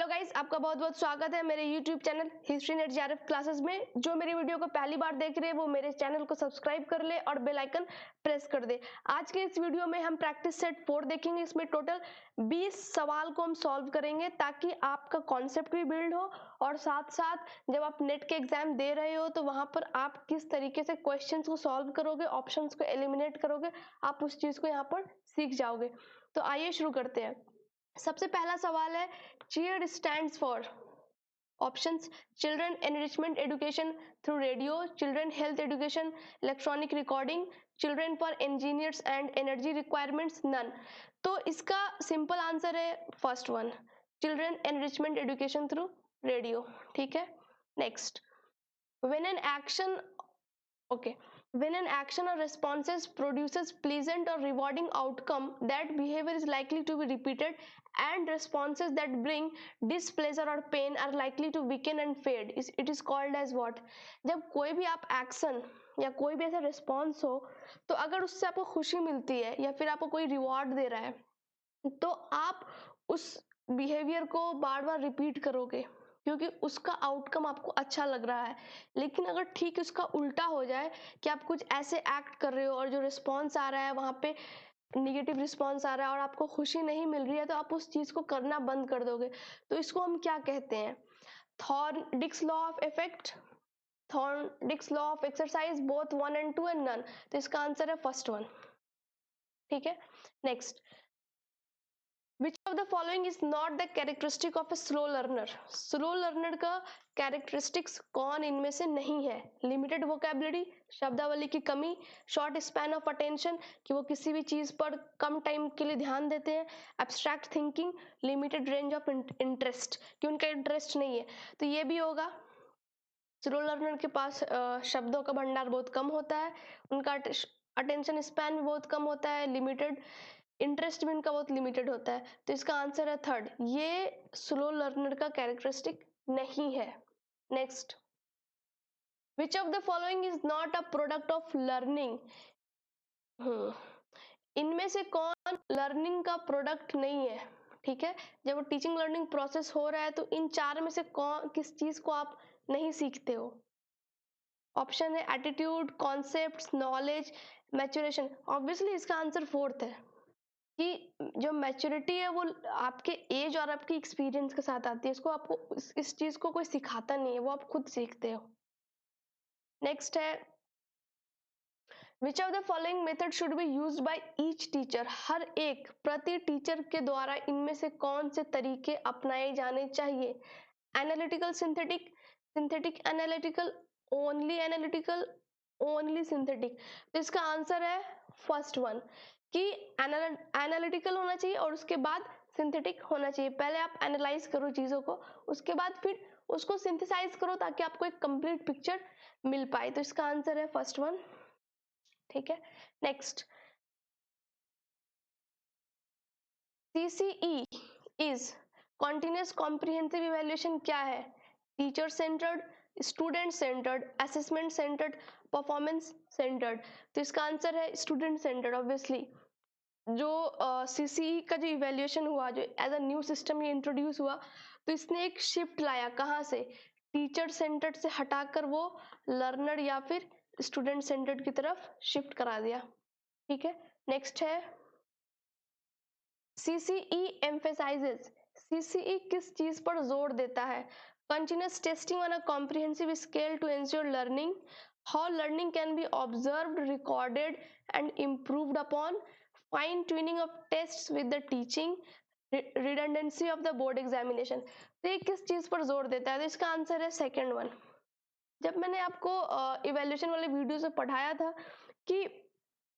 Hello guys, आपका बहुत बहुत स्वागत है मेरे YouTube channel history net JRF classes में। जो मेरी वीडियो को पहली बार देख रहे हैं वो मेरे चैनल को सब्सक्राइब कर ले और बेल आइकन प्रेस कर दे। आज के इस वीडियो में हम प्रैक्टिस सेट 4 देखेंगे। इसमें टोटल 20 सवाल को हम सॉल्व करेंगे ताकि आपका कॉन्सेप्ट भी बिल्ड हो और साथ साथ जब आप नेट के एग्जाम दे रहे हो तो वहां पर आप किस तरीके से क्वेश्चन को सॉल्व करोगे, ऑप्शंस को एलिमिनेट करोगे, आप उस चीज को यहाँ पर सीख जाओगे। तो आइए शुरू करते हैं। सबसे पहला सवाल है, cheered stands for options children enrichment education through radio, children health education, electronic recording, children for engineers and energy requirements, none. तो इसका सिंपल आंसर है first one, children enrichment education through radio. ठीक है, next, when an action when an action or responses produces pleasant or rewarding outcome, that behavior is likely to be repeated, and responses that bring displeasure or pain are likely to weaken and fade. It is called as what? जब कोई भी आप action या कोई भी ऐसा response हो तो अगर उससे आपको खुशी मिलती है या फिर आपको कोई रिवॉर्ड दे रहा है तो आप उस बिहेवियर को बार बार रिपीट करोगे क्योंकि उसका आउटकम आपको अच्छा लग रहा है। लेकिन अगर ठीक उसका उल्टा हो जाए कि आप कुछ ऐसे एक्ट कर रहे हो और जो रिस्पॉन्स आ रहा है वहां पे निगेटिव रिस्पॉन्स आ रहा है और आपको खुशी नहीं मिल रही है तो आप उस चीज को करना बंद कर दोगे। तो इसको हम क्या कहते हैं? Thorndike's law of effect, Thorndike's law of exercise, both 1 and 2 and none। तो इसका आंसर है फर्स्ट वन। ठीक है, next, Which of the following is not the characteristic of a slow learner? Slow learner का कैरेक्टरिस्टिक्स कौन इनमें से नहीं है? लिमिटेड वोकेबलरी, शब्दावली की कमी, शॉर्ट स्पैन ऑफ अटेंशन कि वो किसी भी चीज पर कम टाइम के लिए ध्यान देते हैं, abstract thinking, limited range of interest कि उनका इंटरेस्ट नहीं है। तो ये भी होगा, स्लो लर्नर के पास शब्दों का भंडार बहुत कम होता है, उनका अटेंशन स्पैन भी बहुत कम होता है, लिमिटेड इंटरेस्ट भी उनका बहुत लिमिटेड होता है। तो इसका आंसर है थर्ड, ये स्लो लर्नर का कैरेक्टरिस्टिक नहीं है। Next, which of the following is not a product of learning? इनमें से कौन लर्निंग का प्रोडक्ट नहीं है? ठीक है, जब टीचिंग लर्निंग प्रोसेस हो रहा है तो इन चार में से कौन किस चीज को आप नहीं सीखते हो? ऑप्शन है attitude, concepts, knowledge, maturation. Obviously इसका आंसर फोर्थ है कि जो मैच्योरिटी है वो आपके एज और आपकी एक्सपीरियंस के साथ आती है। इसको आपको इस चीज को कोई सिखाता नहीं है, वो आप खुद सीखते हो। नेक्स्ट है, which of the following method should be used by each teacher? हर एक प्रति टीचर के द्वारा इनमें से कौन से तरीके अपनाए जाने चाहिए? Analytical, synthetic, synthetic analytical, only analytical, only synthetic. तो इसका आंसर है फर्स्ट वन कि एनालिटिकल होना चाहिए और उसके बाद सिंथेटिक होना चाहिए। पहले आप एनालाइज करो चीजों को, उसके बाद फिर उसको सिंथेसाइज करो ताकि आपको एक कंप्लीट पिक्चर मिल पाए। तो इसका आंसर है फर्स्ट वन। ठीक है, next, CCE is continuous comprehensive evaluation क्या है? Teacher centred, student centred, assessment centred, performance centred. तो इसका आंसर है स्टूडेंट सेंटर्ड। ऑब्वियसली जो CCE का जो इवैल्यूएशन हुआ, जो एज अ न्यू सिस्टम ये इंट्रोड्यूस हुआ, तो इसने एक शिफ्ट लाया कहाँ से? टीचर सेंटर्ड से हटाकर वो लर्नर या फिर स्टूडेंट सेंटर्ड की तरफ शिफ्ट करा दिया। ठीक है, नेक्स्ट है, CCE emphasizes, CCE किस चीज पर जोर देता है? Continuous testing on a comprehensive scale to ensure learning, how learning can be observed, recorded and improved upon, fine tuning of tests with the teaching, redundancy of the board examination। तो ये किस चीज पर जोर देता है? तो इसका आंसर है सेकेंड वन। जब मैंने आपको इवेल्यूशन वाले वीडियो से पढ़ाया था कि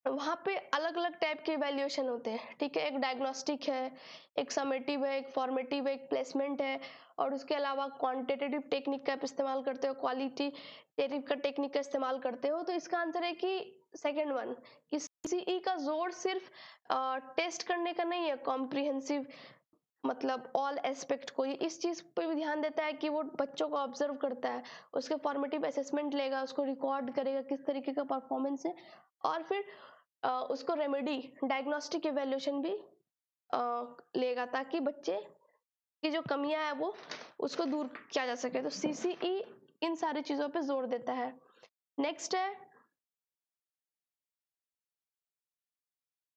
वहाँ पे अलग अलग टाइप के इवेल्यूएशन होते हैं। ठीक है, एक डायग्नोस्टिक है, एक समेटिव है, एक फॉर्मेटिव है, एक प्लेसमेंट है, और उसके अलावा क्वांटिटेटिव टेक्निक का इस्तेमाल करते हो, क्वालिटेटिव का टेक्निक का इस्तेमाल करते हो। तो इसका आंसर है कि सेकेंड वन, कि CCE का जोर सिर्फ टेस्ट करने का नहीं है, कॉम्प्रिहेंसिव मतलब ऑल एस्पेक्ट को, ये इस चीज पे भी ध्यान देता है कि वो बच्चों को ऑब्जर्व करता है, उसके फॉर्मेटिव असेसमेंट लेगा, उसको रिकॉर्ड करेगा किस तरीके का परफॉर्मेंस है, और फिर उसको रेमेडी डायग्नोस्टिक इवैल्यूएशन भी लेगा ताकि बच्चे की जो कमियां है वो उसको दूर किया जा सके। तो CCE इन सारी चीजों पे जोर देता है। नेक्स्ट है,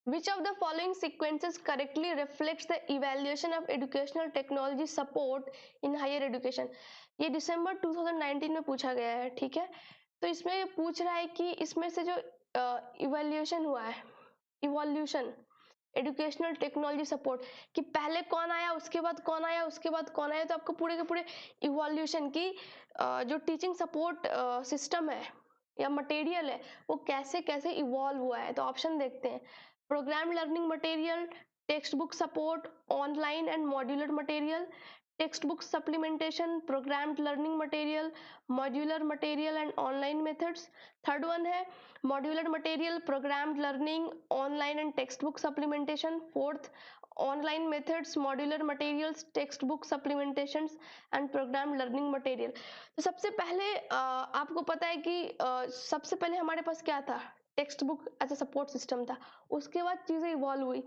which of the following sequences correctly reflects the evaluation of educational technology support in higher education। ये दिसंबर 2019 में पूछा गया है, ठीक है। तो इसमें ये पूछ रहा है कि इसमें से जो इवैल्यूएशन हुआ है, इवोल्यूशन एजुकेशनल टेक्नोलॉजी सपोर्ट, कि पहले कौन आया, उसके बाद कौन आया, उसके बाद कौन आया, तो आपको पूरे के पूरे इवोल्यूशन की जो टीचिंग सपोर्ट सिस्टम है या मटेरियल है वो कैसे कैसे इवॉल्व हुआ है। तो ऑप्शन देखते हैं, program learning material, textbook support, online and modular material, text book supplementation, programmed learning material, modular material and online methods. Third one है modular material, programmed learning, online and text book supplementation. Fourth, online methods, modular materials, textbook supplementations and program learning material. तो सबसे पहले आपको पता है कि सबसे पहले हमारे पास क्या था, text book as a support system था। उसके बाद चीजें इवॉल्व हुई।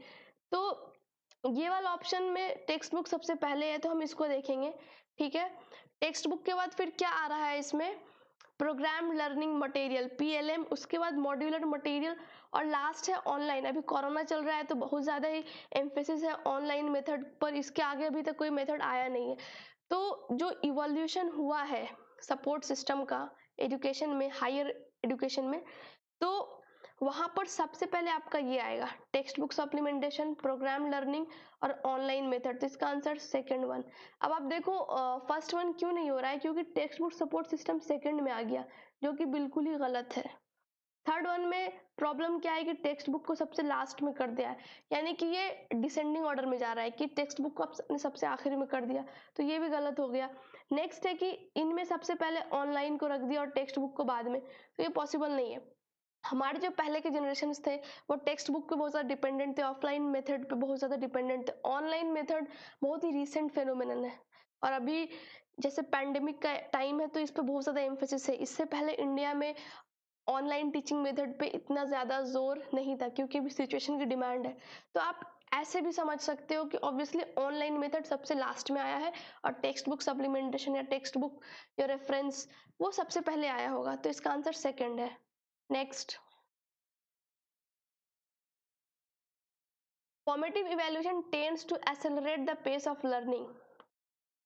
तो ये वाला ऑप्शन में टेक्स्ट बुक सबसे पहले है, तो हम इसको देखेंगे, ठीक है। टेक्स्ट बुक के बाद फिर क्या आ रहा है इसमें, प्रोग्राम लर्निंग मटेरियल PLM, उसके बाद मॉड्यूलर मटेरियल, और लास्ट है ऑनलाइन। अभी कोरोना चल रहा है तो बहुत ज़्यादा ही एम्फेसिस है ऑनलाइन मेथड पर, इसके आगे अभी तक कोई मेथड आया नहीं है। तो जो इवोल्यूशन हुआ है सपोर्ट सिस्टम का एजुकेशन में, हायर एजुकेशन में, तो वहां पर सबसे पहले आपका ये आएगा, text book supplementation, programme learning और ऑनलाइन मेथड। तो इसका आंसर सेकंड वन। अब आप देखो फर्स्ट वन क्यों नहीं हो रहा है, क्योंकि text book support system second में आ गया, जो कि बिल्कुल ही गलत है। थर्ड वन में प्रॉब्लम क्या है कि टेक्स्ट बुक को सबसे लास्ट में कर दिया है, यानी कि ये डिसेंडिंग ऑर्डर में जा रहा है कि टेक्स्ट बुक को आपने सबसे आखिरी में कर दिया, तो ये भी गलत हो गया। नेक्स्ट है कि इनमें सबसे पहले ऑनलाइन को रख दिया और टेक्स्ट बुक को बाद में, तो ये पॉसिबल नहीं है। हमारे जो पहले के जनरेशन थे वो टेक्स्ट बुक पे बहुत ज़्यादा डिपेंडेंट थे, ऑफलाइन मेथड पे बहुत ज़्यादा डिपेंडेंट थे। ऑनलाइन मेथड बहुत ही रिसेंट फेनोमेनन है, और अभी जैसे पैंडेमिक का टाइम है तो इस पर बहुत ज़्यादा एम्फेसिस है। इससे पहले इंडिया में ऑनलाइन टीचिंग मेथड पे इतना ज़्यादा जोर नहीं था, क्योंकि अभी सिचुएशन की डिमांड है। तो आप ऐसे भी समझ सकते हो कि ऑब्वियसली ऑनलाइन मेथड सबसे लास्ट में आया है और टेक्स्ट बुक सप्लीमेंटेशन या टेक्स्ट बुक या रेफरेंस वो सबसे पहले आया होगा, तो इसका आंसर सेकंड है। Next, formative evaluation tends to accelerate the pace of learning.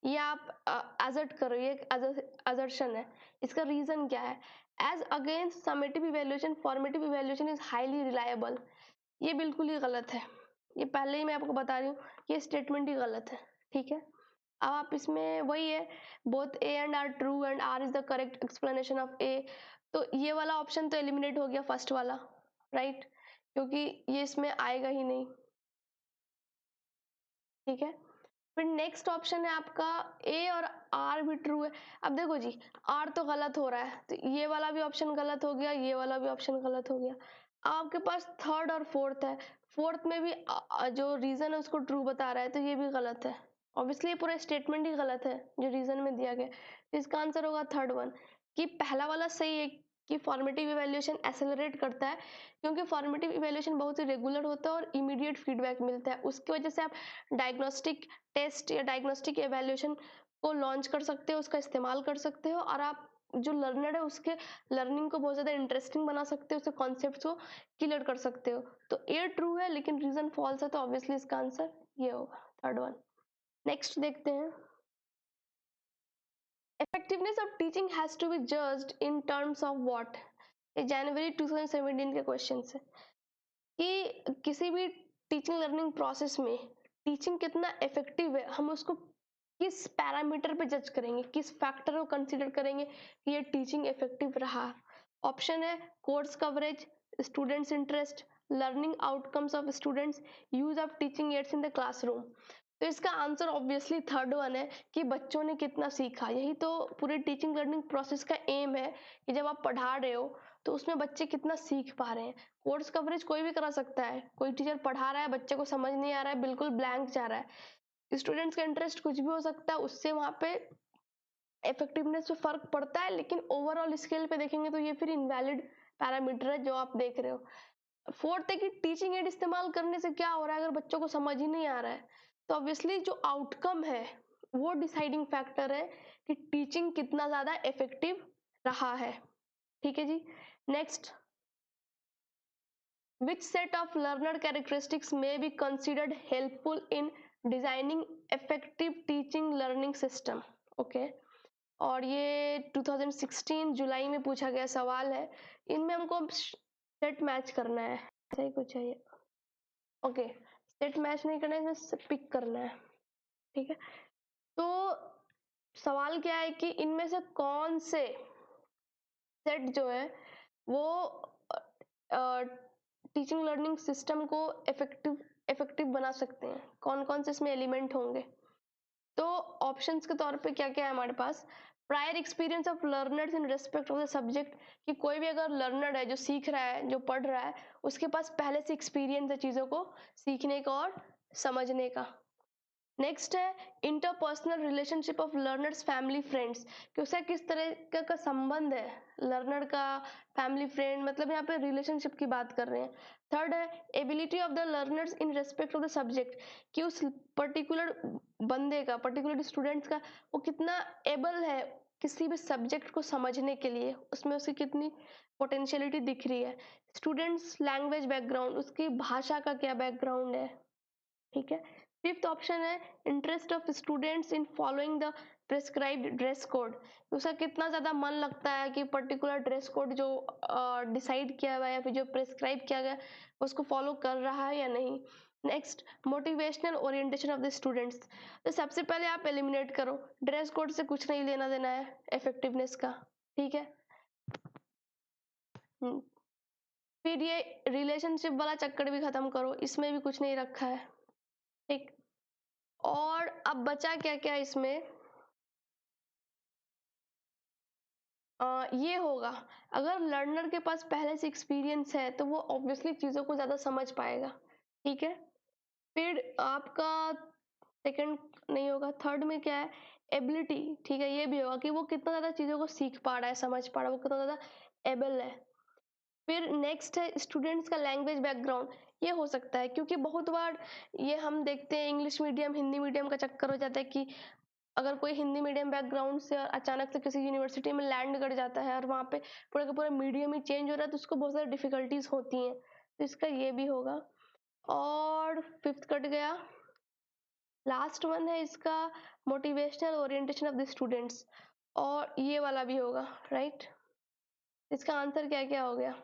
ये आप एजर्ट करो, ये अजर्शन है। इसका रीजन क्या है, as against summative evaluation formative evaluation is highly reliable. ये बिल्कुल ही गलत है, ये पहले ही मैं आपको बता रही हूँ, ये स्टेटमेंट ही गलत है, ठीक है। अब आप इसमें वही है, both A and R true and R is the correct explanation of A, तो ये वाला ऑप्शन तो एलिमिनेट हो गया फर्स्ट वाला, राइट, क्योंकि ये इसमें आएगा ही नहीं, ठीक है। फिर नेक्स्ट ऑप्शन है आपका ए और आर भी ट्रू है। अब देखो जी, आर तो गलत हो रहा है, तो ये वाला भी ऑप्शन गलत हो गया, ये वाला भी ऑप्शन गलत हो गया। आपके पास थर्ड और फोर्थ है, फोर्थ में भी जो रीजन है उसको ट्रू बता रहा है, तो ये भी गलत है। ऑब्वियसली ये पूरा स्टेटमेंट ही गलत है जो रीजन में दिया गया, तो इसका आंसर होगा थर्ड वन, कि पहला वाला सही है कि फॉर्मेटिव इवैल्यूएशन एक्सेलरेट करता है, क्योंकि फॉर्मेटिव इवैल्यूएशन बहुत ही रेगुलर होता है और इमीडिएट फीडबैक मिलता है, उसकी वजह से आप डायग्नोस्टिक टेस्ट या डायग्नोस्टिक एवेल्यूएशन को लॉन्च कर सकते हो, उसका इस्तेमाल कर सकते हो, और आप जो लर्नर है उसके लर्निंग को बहुत ज़्यादा इंटरेस्टिंग बना सकते हो, उसके कॉन्सेप्ट्स को क्लियर कर सकते हो। तो ए ट्रू है लेकिन रीजन फॉल्स है, तो ऑब्वियसली इसका आंसर ये होगा थर्ड वन। नेक्स्ट देखते हैं, effectiveness of teaching has to be judged in terms of what। ये जनवरी 2017 के क्वेश्चन है कि किसी भी टीचिंग लर्निंग प्रोसेस में टीचिंग कितना इफेक्टिव है, हम उसको किस पैरामीटर पे जज करेंगे, किस फैक्टर को कंसीडर करेंगे कि ये टीचिंग इफेक्टिव रहा। ऑप्शन है course coverage, students interest, learning outcomes of students, use of teaching ads in the classroom. तो इसका आंसर ऑब्वियसली थर्ड वन है कि बच्चों ने कितना सीखा। यही तो पूरे टीचिंग लर्निंग प्रोसेस का एम है कि जब आप पढ़ा रहे हो तो उसमें बच्चे कितना सीख पा रहे हैं। कोर्स कवरेज कोई भी करा सकता है, कोई टीचर पढ़ा रहा है, बच्चे को समझ नहीं आ रहा है, बिल्कुल ब्लैंक जा रहा है, स्टूडेंट्स का इंटरेस्ट कुछ भी हो सकता है, उससे वहाँ पे इफेक्टिवनेस पे फर्क पड़ता है, लेकिन ओवरऑल स्केल पे देखेंगे तो ये फिर इनवैलिड पैरामीटर है जो आप देख रहे हो। फोर्थ है कि टीचिंग एड इस्तेमाल करने से क्या हो रहा है, अगर बच्चों को समझ ही नहीं आ रहा है तो ऑब्वियसली जो आउटकम है वो डिसाइडिंग फैक्टर है कि टीचिंग कितना ज़्यादा इफेक्टिव रहा है। ठीक है जी। Next, which set of learner characteristics may be considered helpful in designing effective teaching learning system? Okay और ये 2016 जुलाई में पूछा गया सवाल है। इनमें हमको सेट मैच करना है, ऐसा ही कुछ है ये। ओके, सेट मैच नहीं करना है, इसमें पिक करना है। ठीक है, तो सवाल क्या है कि इनमें से कौन से सेट जो है वो टीचिंग लर्निंग सिस्टम को इफेक्टिव बना सकते हैं, कौन कौन से इसमें एलिमेंट होंगे। तो ऑप्शंस के तौर पे क्या क्या है हमारे पास, prior experience of learners in respect of the subject, कि कोई भी अगर लर्नर है जो सीख रहा है, जो पढ़ रहा है, उसके पास पहले से एक्सपीरियंस है चीज़ों को सीखने का और समझने का। नेक्स्ट है interpersonal relationship of learners family friends, कि उसका किस तरह का संबंध है लर्नर का फैमिली फ्रेंड, मतलब यहाँ पे रिलेशनशिप की बात कर रहे हैं। थर्ड है ability of the learners in respect of the subject, कि उस पर्टिकुलर बंदे का, पर्टिकुलर स्टूडेंट्स का वो कितना एबल है किसी भी सब्जेक्ट को समझने के लिए, उसमें उसकी कितनी पोटेंशियलिटी दिख रही है। स्टूडेंट्स लैंग्वेज बैकग्राउंड, उसकी भाषा का क्या बैकग्राउंड है। ठीक है। फिफ्थ ऑप्शन है interest of students in following the prescribed dress code, उसका कितना ज़्यादा मन लगता है कि पर्टिकुलर ड्रेस कोड जो डिसाइड किया हुआ है या फिर जो प्रिस्क्राइब किया गया उसको फॉलो कर रहा है या नहीं। Next, motivational orientation of the students, तो सबसे पहले आप एलिमिनेट करो, ड्रेस कोड से कुछ नहीं लेना देना है इफेक्टिवनेस का। ठीक है। फिर ये रिलेशनशिप वाला चक्कर भी खत्म करो, इसमें भी कुछ नहीं रखा है। ठीक, और अब बचा क्या क्या इसमें, ये होगा अगर लर्नर के पास पहले से एक्सपीरियंस है तो वो ऑब्वियसली चीज़ों को ज़्यादा समझ पाएगा। ठीक है। फिर आपका सेकंड नहीं होगा, थर्ड में क्या है, एबिलिटी। ठीक है, ये भी होगा कि वो कितना ज़्यादा चीज़ों को सीख पा रहा है, समझ पा रहा है, वो कितना ज़्यादा एबल है। फिर नेक्स्ट है स्टूडेंट्स का लैंग्वेज बैकग्राउंड, ये हो सकता है क्योंकि बहुत बार ये हम देखते हैं इंग्लिश मीडियम हिंदी मीडियम का चक्कर हो जाता है कि अगर कोई हिंदी मीडियम बैकग्राउंड से और अचानक से किसी यूनिवर्सिटी में लैंड कर जाता है और वहाँ पे पूरा का पूरा मीडियम ही चेंज हो रहा है तो उसको बहुत सारी डिफिकल्टीज होती हैं, तो इसका ये भी होगा। और फिफ्थ कट गया, लास्ट वन है इसका motivational orientation of the students, और ये वाला भी होगा। राइट, इसका आंसर क्या क्या हो गया,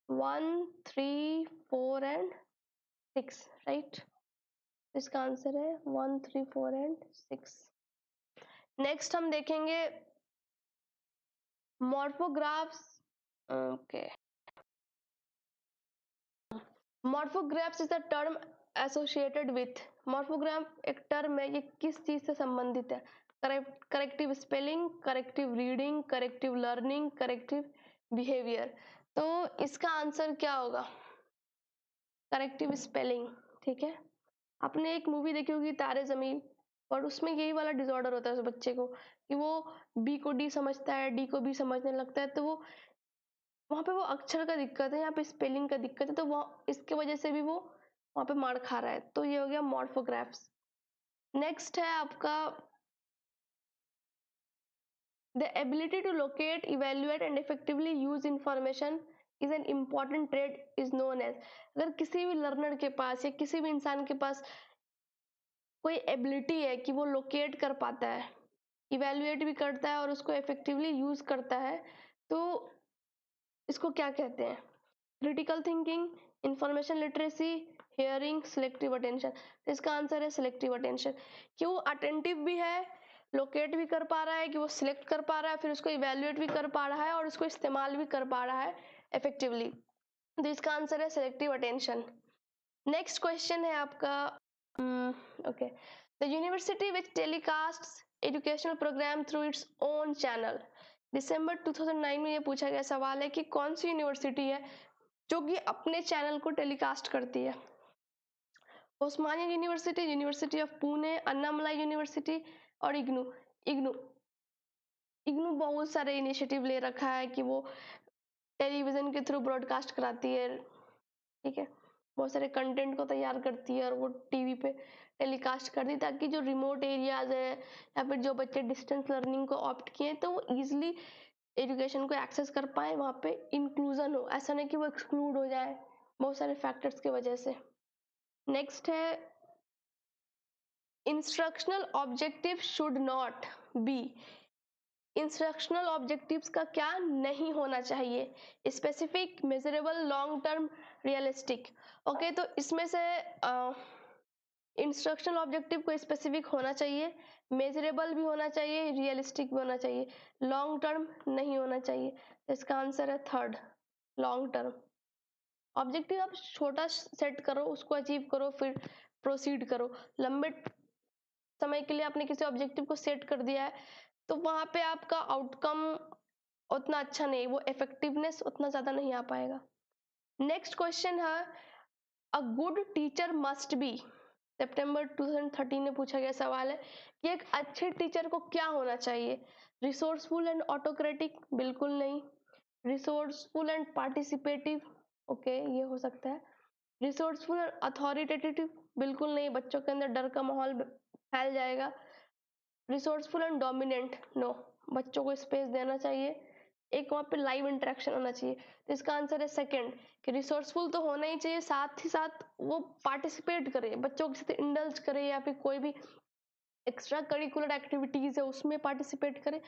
1, 3, 4 एंड 6। राइट, इसका आंसर है 1, 3, 4 एंड 6। नेक्स्ट हम देखेंगे morphographs. Okay, morphographs is the term associated with, morphograph एक टर्म है, ये किस चीज से संबंधित है, corrective spelling, corrective reading, corrective learning, corrective behaviour. तो इसका आंसर क्या होगा, करेक्टिव स्पेलिंग। ठीक है, आपने एक मूवी देखी होगी तारे जमीन, और उसमें यही वाला डिसऑर्डर होता है उस बच्चे को कि वो बी को डी समझता है, डी को बी समझने लगता है, तो वो वहाँ पे वो अक्षर का दिक्कत है, यहाँ पे स्पेलिंग का दिक्कत है, तो वो इसके वजह से भी वो वहाँ पे मार खा रहा है। तो ये हो गया मॉर्फोग्राफ्स। नेक्स्ट है आपका the ability to locate, evaluate and effectively use information is an important trade is known as, अगर किसी भी लर्नर के पास या किसी भी इंसान के पास कोई एबिलिटी है कि वो लोकेट कर पाता है, इवेल्युएट भी करता है और उसको इफेक्टिवली यूज करता है, तो इसको क्या कहते हैं, critical thinking, information literacy, hearing, selective attention. तो इसका आंसर है सिलेक्टिव अटेंशन, कि वो अटेंटिव भी है, लोकेट भी कर पा रहा है, कि वो सिलेक्ट कर पा रहा है, फिर उसको इवेल्युएट भी कर पा रहा है और उसको इस्तेमाल भी कर पा रहा है इफेक्टिवली। तो इसका आंसर है सिलेक्टिव अटेंशन। नेक्स्ट क्वेश्चन है आपका, okay, the university which telecasts educational program through its own channel, दिसंबर 2009 में ये पूछा गया सवाल है कि कौन सी यूनिवर्सिटी है जो कि अपने चैनल को टेलीकास्ट करती है। Osmania university, university of Pune, Annamalai university और इग्नू। इग्नू इग्नू बहुत सारे इनिशिएटिव ले रखा है कि वो टेलीविजन के थ्रू ब्रॉडकास्ट कराती है। ठीक है, बहुत सारे कंटेंट को तैयार करती है और वो टीवी पे टेलीकास्ट करती है, ताकि जो रिमोट एरियाज है या फिर जो बच्चे डिस्टेंस लर्निंग को ऑप्ट किए हैं तो वो ईजिली एजुकेशन को एक्सेस कर पाए, वहाँ पे इंक्लूजन हो, ऐसा नहीं कि वो एक्सक्लूड हो जाए बहुत सारे फैक्टर्स की वजह से। नेक्स्ट है instructional objective should not be. Instructional objectives का क्या नहीं होना चाहिए? Specific, measurable, long term, realistic. Okay, तो इसमें से इंस्ट्रक्शनल ऑब्जेक्टिव को स्पेसिफिक होना चाहिए, मेजरेबल भी होना चाहिए, रियलिस्टिक भी होना चाहिए, लॉन्ग टर्म नहीं होना चाहिए। इसका आंसर है थर्ड, लॉन्ग टर्म। ऑब्जेक्टिव आप छोटा सेट करो, उसको अचीव करो, फिर प्रोसीड करो। लंबे समय के लिए आपने किसी ऑब्जेक्टिव को सेट कर दिया है तो वहां पे आपका आउटकम उतना अच्छा नहीं, वो इफेक्टिवनेस उतना ज्यादा नहीं आ पाएगा। नेक्स्ट क्वेश्चन है a good teacher must be. सितंबर 2013 में पूछा गया सवाल है कि एक अच्छे टीचर को क्या होना चाहिए? रिसोर्सफुल एंड ऑटोक्रेटिक, बिल्कुल नहीं। रिसोर्सफुल एंड पार्टिसिपेटिव, ओके ये हो सकता है। रिसोर्सफुल एंड अथॉरिटेटिव, बिल्कुल नहीं, बच्चों के अंदर डर का माहौल फैल जाएगा। रिसोर्सफुल एंड डोमिनेंट, नो, बच्चों को स्पेस देना चाहिए, एक वहाँ पे लाइव इंटरेक्शन होना चाहिए। तो इसका आंसर है सेकंड कि रिसोर्सफुल तो होना ही चाहिए, साथ ही साथ वो पार्टिसिपेट करे, बच्चों के साथ इंडल्ज करे या फिर कोई भी एक्स्ट्रा करिकुलर एक्टिविटीज है उसमें पार्टिसिपेट करे,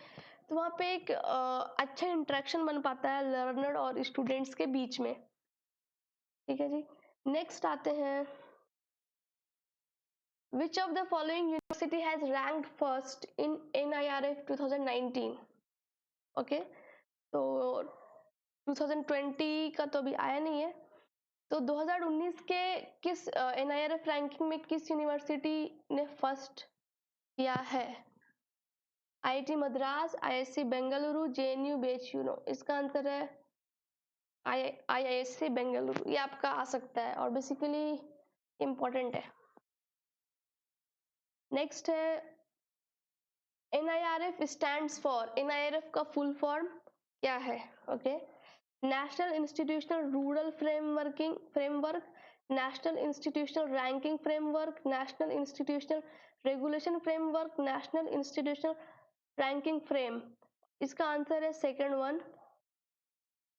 तो वहाँ पे एक अच्छा इंटरेक्शन बन पाता है लर्नर और स्टूडेंट्स के बीच में। ठीक है जी, नेक्स्ट आते हैं Which of the following university has ranked first in NIRF 2019? Okay, तो 2020 का तो अभी आया नहीं है, तो 2019 के किस NIRF रैंकिंग में किस यूनिवर्सिटी ने फर्स्ट किया है? IIT Madras, IISc Bengaluru, JNU, BHU, no. इसका आंसर है IISc बेंगलुरु। ये आपका आ सकता है और बेसिकली इम्पोर्टेंट है। नेक्स्ट है NIRF स्टैंड्स फॉर, NIRF का फुल फॉर्म क्या है? Okay, national institutional rural framework, national institutional ranking framework, national institutional regulation framework, national institutional ranking frame. इसका आंसर है सेकंड वन।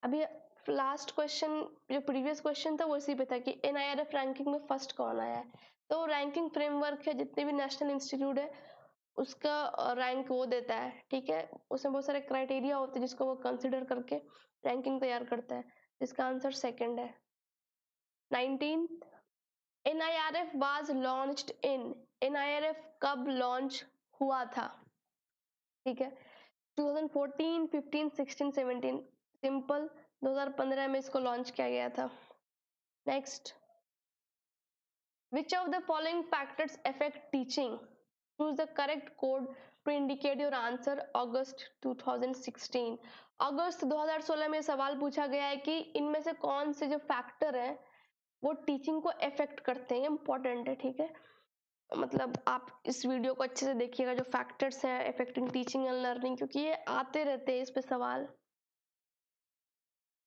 अभी लास्ट क्वेश्चन जो previous question था वो इसी पे था कि NIRF रैंकिंग में फर्स्ट कौन आया है, तो रैंकिंग फ्रेमवर्क है, जितने भी नेशनल इंस्टीट्यूट है उसका रैंक वो देता है। ठीक है, उसमें बहुत सारे क्राइटेरिया होते हैं जिसको वो कंसिडर करके रैंकिंग तैयार करता है। इसका आंसर सेकंड है। 19th NIRF was launched in, NIRF कब लॉन्च हुआ था? ठीक है, 2014, 15, 16, 17, सिंपल 2015 में इसको लॉन्च किया गया था। Next, which of the following factors affect teaching? Choose the correct code to indicate your answer. August 2016, अगस्त 2016 में सवाल पूछा गया है कि इनमें से कौन से जो फैक्टर हैं वो टीचिंग को अफेक्ट करते हैं। इंपॉर्टेंट है, ठीक है, मतलब आप इस वीडियो को अच्छे से देखिएगा जो फैक्टर्स हैं अफेक्टिंग टीचिंग एंड लर्निंग, क्योंकि ये आते रहते हैं इस पे सवाल।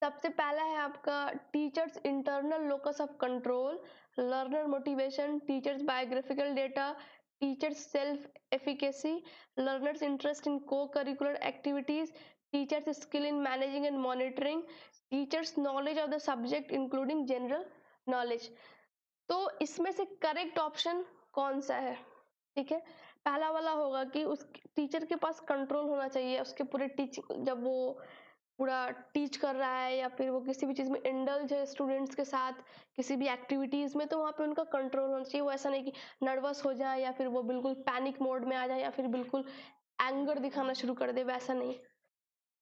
सबसे पहला है आपका teachers internal locus of control, learner motivation, teachers biographical data, teachers self efficacy, learners interest in co curricular activities, teachers skill in managing and monitoring, teachers knowledge of the subject including general knowledge. तो इसमें से correct option कौन सा है? ठीक है, पहला वाला होगा कि उस टीचर के पास कंट्रोल होना चाहिए, उसके पूरे टीचिंग जब वो पूरा टीच कर रहा है या फिर वो किसी भी चीज़ में इंडल्ज है स्टूडेंट्स के साथ किसी भी एक्टिविटीज़ में, तो वहाँ पे उनका कंट्रोल होना चाहिए। वो ऐसा नहीं कि नर्वस हो जाए या फिर वो बिल्कुल पैनिक मोड में आ जाए या फिर बिल्कुल एंगर दिखाना शुरू कर दे, वैसा नहीं।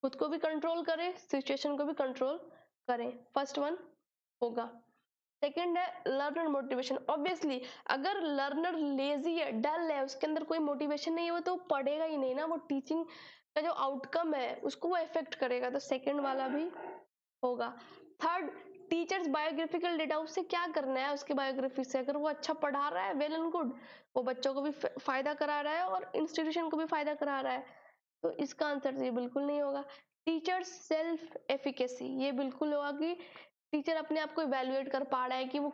खुद को भी कंट्रोल करें, सिचुएशन को भी कंट्रोल करें, फर्स्ट वन होगा। सेकेंड है लर्नर मोटिवेशन। ऑब्वियसली अगर लर्नर लेजी है, डल है, उसके अंदर कोई मोटिवेशन नहीं है, वो तो पढ़ेगा ही नहीं ना, वो टीचिंग का जो आउटकम है उसको वो इफेक्ट करेगा, तो सेकंड वाला भी होगा। थर्ड, टीचर्स बायोग्राफिकल डेटा, उससे क्या करना है उसके बायोग्राफी से? अगर वो अच्छा पढ़ा रहा है, वेल एंड गुड, वो बच्चों को भी फायदा करा रहा है और इंस्टीट्यूशन को भी फायदा करा रहा है, तो इसका आंसर ये बिल्कुल नहीं होगा। टीचर्स सेल्फ एफिकेसी, ये बिल्कुल होगा कि टीचर अपने आप को इवेल्युएट कर पा रहा है कि वो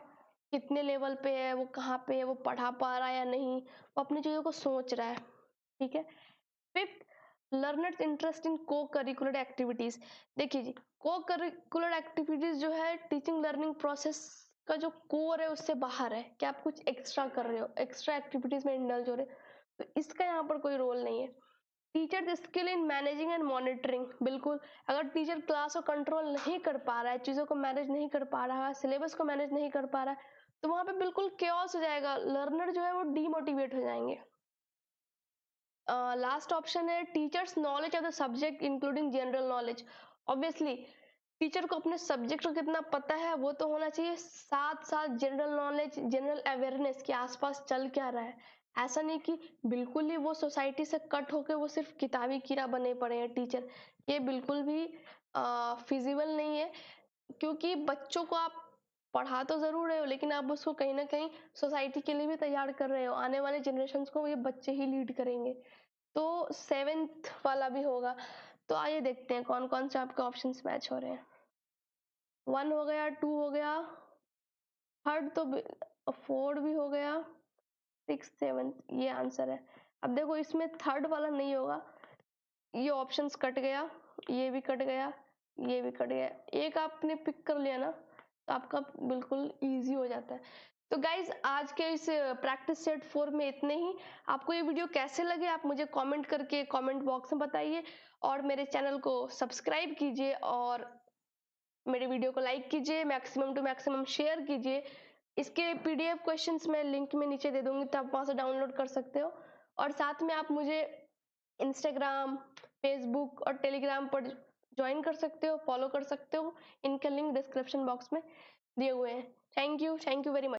कितने लेवल पे है, वो कहाँ पे है, वो पढ़ा पा रहा है या नहीं, वो अपनी चीज़ों को सोच रहा है। ठीक है। Fifth, learners interest in co curricular activities. देखिए जी, को करिकुलर एक्टिविटीज जो है टीचिंग लर्निंग प्रोसेस का जो कोर है उससे बाहर है, कि आप कुछ एक्स्ट्रा कर रहे हो, एक्स्ट्रा एक्टिविटीज में इंडल्ज हो रहे हो, तो इसका यहाँ पर कोई रोल नहीं है। Teacher skill in managing and monitoring, बिल्कुल, अगर टीचर क्लास को कंट्रोल नहीं कर पा रहा है, चीज़ों को मैनेज नहीं कर पा रहा है, सिलेबस को मैनेज नहीं कर पा रहा है, तो वहाँ पे बिल्कुल केओस हो जाएगा, लर्नर जो है वो डीमोटिवेट हो जाएंगे। लास्ट ऑप्शन है teachers knowledge of the subject including general knowledge. Obviously teacher को अपने सब्जेक्ट को कितना पता है वो तो होना चाहिए, साथ साथ जनरल नॉलेज, जनरल अवेयरनेस के आसपास चल क्या रहा है। ऐसा नहीं कि बिल्कुल ही वो सोसाइटी से कट होके वो सिर्फ किताबी कीड़ा बने पड़े हैं टीचर, ये बिल्कुल भी फिजिबल नहीं है। क्योंकि बच्चों को आप पढ़ा तो जरूर रहे हो, लेकिन आप उसको कहीं ना कहीं सोसाइटी के लिए भी तैयार कर रहे हो, आने वाले जनरेशन को ये बच्चे ही लीड करेंगे। तो 7th वाला भी होगा। तो आइए देखते हैं कौन कौन से आपके ऑप्शंस मैच हो रहे हैं। 1 हो गया, 2 हो गया, थर्ड तो 4 भी हो गया, 6, 7 ये आंसर है। अब देखो इसमें थर्ड वाला नहीं होगा, ये ऑप्शंस कट गया, ये भी कट गया, ये भी कट गया, एक आपने पिक कर लिया ना तो आपका बिल्कुल इजी हो जाता है। तो गाइज आज के इस प्रैक्टिस सेट 4 में इतने ही। आपको ये वीडियो कैसे लगे आप मुझे कमेंट करके कमेंट बॉक्स में बताइए, और मेरे चैनल को सब्सक्राइब कीजिए और मेरे वीडियो को लाइक कीजिए, मैक्सिमम टू मैक्सिमम शेयर कीजिए। इसके पीडीएफ क्वेश्चंस मैं लिंक में नीचे दे दूंगी, तो आप वहां से डाउनलोड कर सकते हो। और साथ में आप मुझे इंस्टाग्राम, फेसबुक और टेलीग्राम पर ज्वाइन कर सकते हो, फॉलो कर सकते हो, इनका लिंक डिस्क्रिप्शन बॉक्स में दिए हुए हैं। Thank you very much.